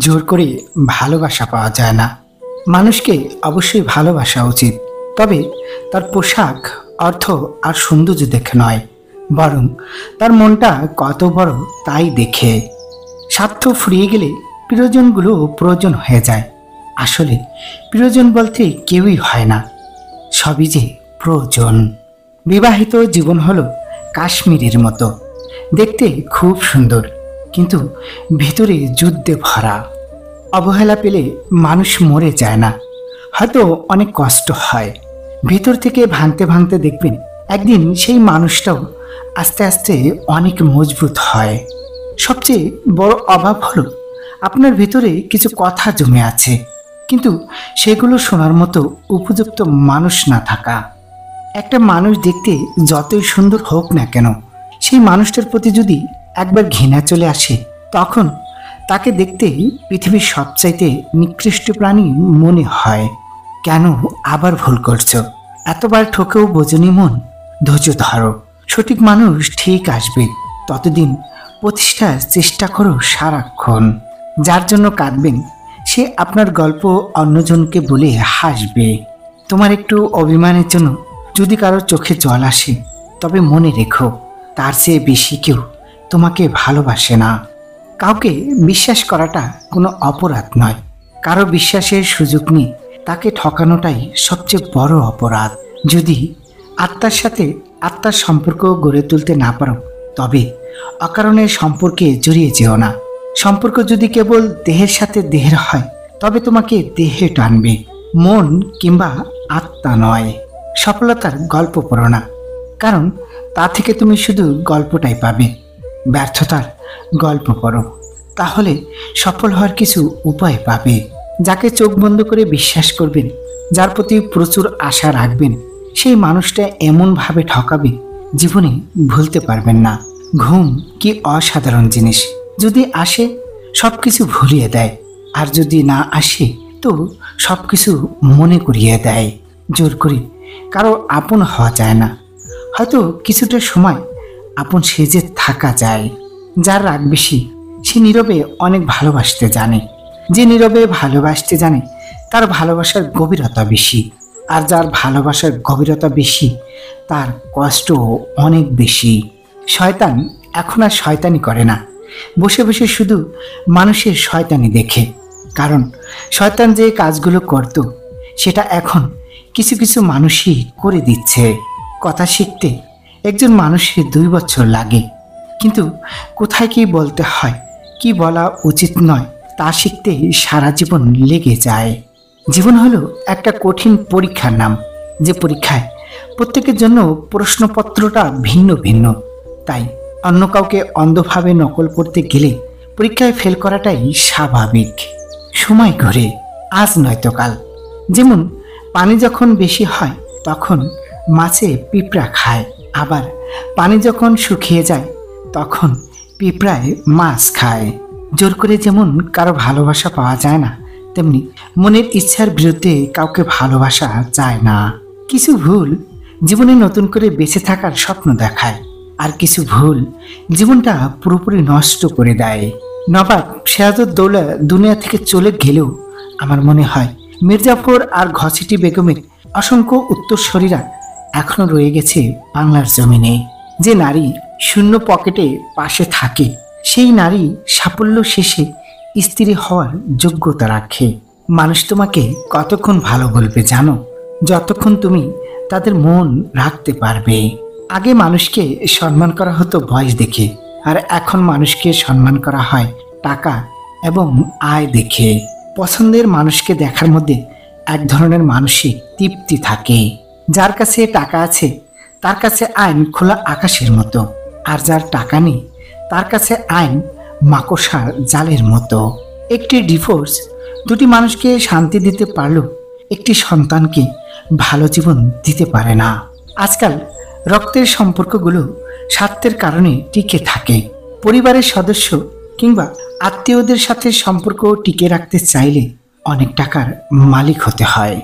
জোর করে ভালোবাসা পাওয়া যায় না। মানুষকে অবশ্যই ভালোবাসা উচিত, তবে তার পোশাক, অর্থ আর সৌন্দর্য দেখে নয়, বরং তার মনটা কত বড় তাই দেখে। স্বার্থ ফুরিয়ে গেলে প্রিয়জনগুলো প্রয়োজন হয়ে যায়। আসলে প্রিয়জন বলতে কেউই হয় না, সবই যে প্রয়োজন। বিবাহিত জীবন হলো কাশ্মীরের মতো, দেখতে খুব সুন্দর, কিন্তু ভেতরে যুদ্ধে ভরা। অবহেলা পেলে মানুষ মরে যায় না, হয়তো অনেক কষ্ট হয়। ভেতর থেকে ভাঙতে ভাঙতে দেখবেন একদিন সেই মানুষটাও আস্তে আস্তে অনেক মজবুত হয়। সবচেয়ে বড় অভাব হলো আপনার ভেতরে কিছু কথা জমে আছে, কিন্তু সেগুলো শোনার মতো উপযুক্ত মানুষ না থাকা। একটা মানুষ দেখতে যতই সুন্দর হোক না কেন, সেই মানুষটার প্রতি যদি একবার ঘৃণা চলে আসে, তখন তাকে দেখতেই পৃথিবীর সবচাইতে নিকৃষ্ট প্রাণী মনে হয়। কেন আবার ভুল করছো? এতবার ঠকেও বোঝনি মন, ধৈর্য ধরো, সঠিক মানুষ ঠিক আসবে। ততদিন প্রতিষ্ঠার চেষ্টা করো সারাক্ষণ। যার জন্য কাঁদবেন সে আপনার গল্প অন্যজনকে বলে হাসবে। তোমার একটু অভিমানের জন্য যদি কারোর চোখে জল আসে, তবে মনে রেখো তার চেয়ে বেশি কেউ তোমাকে ভালোবাসে না। কাউকে বিশ্বাস করাটা কোনো অপরাধ নয়, কারো বিশ্বাসের সুযোগ নিয়ে তাকে ঠকানোটাই সবচেয়ে বড় অপরাধ। যদি আত্মার সাথে আত্মার সম্পর্ক গড়ে তুলতে না পারো, তবে অকারণে সম্পর্কে জড়িয়ে যেও না। সম্পর্ক যদি কেবল দেহের সাথে দেহের হয়, তবে তোমাকে দেহে টানবে, মন কিংবা আত্মা নয়। সফলতার গল্প পড়ো না, কারণ তা থেকে তুমি শুধু গল্পটাই পাবে। ব্যর্থতার গল্প পড়ো, তাহলে সফল হওয়ার কিছু উপায় পাবে। যাকে চোখ বন্ধ করে বিশ্বাস করবেন, যার প্রতি প্রচুর আশা রাখবেন, সেই মানুষটা এমনভাবে ঠকাবে জীবনে ভুলতে পারবেন না। ঘুম কি অসাধারণ জিনিস, যদি আসে সবকিছু ভুলিয়ে দেয়, আর যদি না আসে তো সবকিছু মনে করিয়ে দেয়। জোর করে কারো আপন হওয়া যায় না, হয়তো কিছুটা সময় আপন সেজে থাকা যায়। যার রাগ বেশি সে নীরবে অনেক ভালোবাসতে জানে। যে নীরবে ভালোবাসতে জানে তার ভালোবাসার গভীরতা বেশি, আর যার ভালোবাসার গভীরতা বেশি তার কষ্ট অনেক বেশি। শয়তান এখন আর শয়তানি করে না, বসে বসে শুধু মানুষের শয়তানি দেখে। কারণ শয়তান যে কাজগুলো করত, সেটা এখন কিছু কিছু মানুষই করে দিচ্ছে। কথা শিখতে একজন মানুষের 2 বছর লাগে, কিন্তু কোথায় কি বলতে হয়, কি বলা উচিত নয়, তা শিখতে সারা জীবন লেগে যায়। জীবন হলো একটা কঠিন পরীক্ষার নাম, যে পরীক্ষায় প্রত্যেকের জন্য প্রশ্নপত্রটা ভিন্ন ভিন্ন। তাই অন্য কাউকে অন্ধভাবে নকল করতে গেলে পরীক্ষায় ফেল করাটাই স্বাভাবিক। সময় ঘোরে, আজ নয়তো কাল। যেমন পানি যখন বেশি হয় তখন মাছে পিঁপড়া খায়, আবার পানি যখন শুকিয়ে যায় তখন পিঁপড়ায় মাছ খায়। জোর করে যেমন কারো ভালোবাসা পাওয়া যায় না, তেমনি মনের ইচ্ছার বিরুদ্ধে কাউকে ভালোবাসা যায় না। কিছু ভুল জীবনে নতুন করে বেঁচে থাকার স্বপ্ন দেখায়, আর কিছু ভুল জীবনটা পুরোপুরি নষ্ট করে দেয়। নবাব সিরাজউদ্দৌলা দুনিয়া থেকে চলে গেলেও আমার মনে হয় মির্জাফর আর ঘসিটি বেগমের অসংখ্য উত্তরসূরিরা এখনো রয়ে গেছে বাংলার জমিনে। যে নারী শূন্য পকেটে পাশে থাকে, সেই নারী সাফল্য শেষে স্ত্রী হওয়ার যোগ্যতা রাখে। মানুষ তোমাকে কতক্ষণ ভালো বলবে জানো? যতক্ষণ তুমি তাদের মন রাখতে পারবে। আগে মানুষকে সম্মান করা হতো বয়স দেখে, আর এখন মানুষকে সম্মান করা হয় টাকা এবং আয় দেখে। পছন্দের মানুষকে দেখার মধ্যে এক ধরনের মানসিক তৃপ্তি থাকে। যার কাছে টাকা আছে তার কাছে আইন খোলা আকাশের মতো, আর যার টাকা নেই তার কাছে আইন মাকড়সার জালের মতো। একটি ডিভোর্স 2টি মানুষকে শান্তি দিতে পারলেও একটি সন্তানকে ভালো জীবন দিতে পারে না। আজকাল রক্তের সম্পর্কগুলো স্বার্থের কারণে টিকে থাকে। পরিবারের সদস্য কিংবা আত্মীয়দের সাথে সম্পর্ক টিকে রাখতে চাইলে অনেক টাকার মালিক হতে হয়।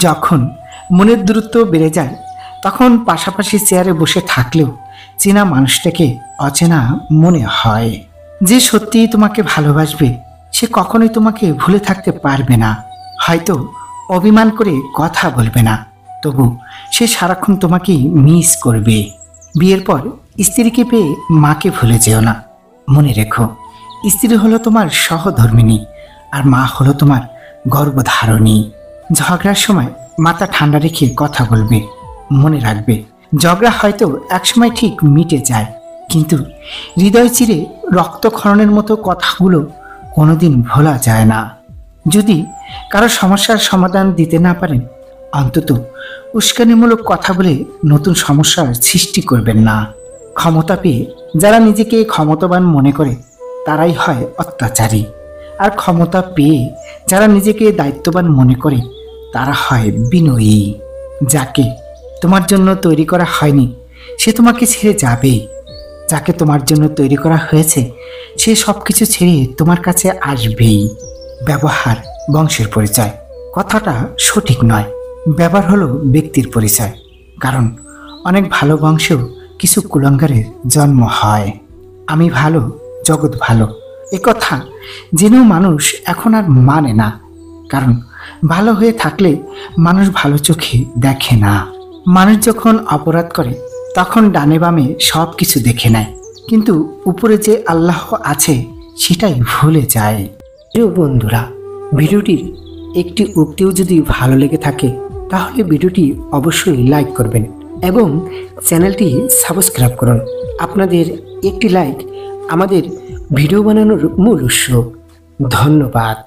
যখন মনের দূরত্ব বেড়ে যায়, তখন পাশাপাশি চেয়ারে বসে থাকলেও চেনা মানুষটাকে অচেনা মনে হয়। যে সত্যিই তোমাকে ভালোবাসবে সে কখনোই তোমাকে ভুলে থাকতে পারবে না। হয়তো অভিমান করে কথা বলবে না, তবু সে সারাক্ষণ তোমাকে মিস করবে। বিয়ের পর স্ত্রীকে পেয়ে মাকে ভুলে যেও না। মনে রেখো, স্ত্রী হলো তোমার সহধর্মিণী, আর মা হলো তোমার গর্ভধারণী। ঝগড়ার সময় মাথা ঠান্ডা রেখে কথা বলবে। মনে রাখবে, ঝগড়া হয়তো একসময় ঠিক মিটে যায়, কিন্তু হৃদয় চিরে রক্তক্ষরণের মতো কথাগুলো কোনোদিন ভোলা যায় না। যদি কারো সমস্যার সমাধান দিতে না পারেন, অন্তত উস্কানিমূলক কথা বলে নতুন সমস্যার সৃষ্টি করবেন না। ক্ষমতা পেয়ে যারা নিজেকে ক্ষমতাবান মনে করে তারাই হয় অত্যাচারী, আর ক্ষমতা পেয়ে যারা নিজেকে দায়িত্ববান মনে করে তারা হয় বিনয়ী। যাকে তোমার জন্য তৈরি করা হয়নি সে তোমাকে ছেড়ে যাবে, যাকে তোমার জন্য তৈরি করা হয়েছে সে সব কিছু ছেড়ে তোমার কাছে আসবেই। ব্যবহার বংশের পরিচয় কথাটা সঠিক নয়। ব্যবহার হলো ব্যক্তির পরিচয়, কারণ অনেক ভালো বংশেও কিছু কুলাঙ্গারের জন্ম হয়। আমি ভালো, জগৎ ভালো, কথা জেনেও মানুষ এখন আর মানে না, কারণ ভালো হয়ে থাকলে মানুষ ভালো চোখে দেখে না। মানুষ যখন অপরাধ করে তখন ডানে বামে সব কিছু দেখে নেয়, কিন্তু উপরে যে আল্লাহ আছে সেটাই ভুলে যায়। প্রিয় বন্ধুরা, ভিডিওটির একটি উক্তিও যদি ভালো লেগে থাকে তাহলে ভিডিওটি অবশ্যই লাইক করবেন এবং চ্যানেলটি সাবস্ক্রাইব করুন। আপনাদের একটি লাইক আমাদের ভিডিও বানানোর মূল উৎস। ধন্যবাদ।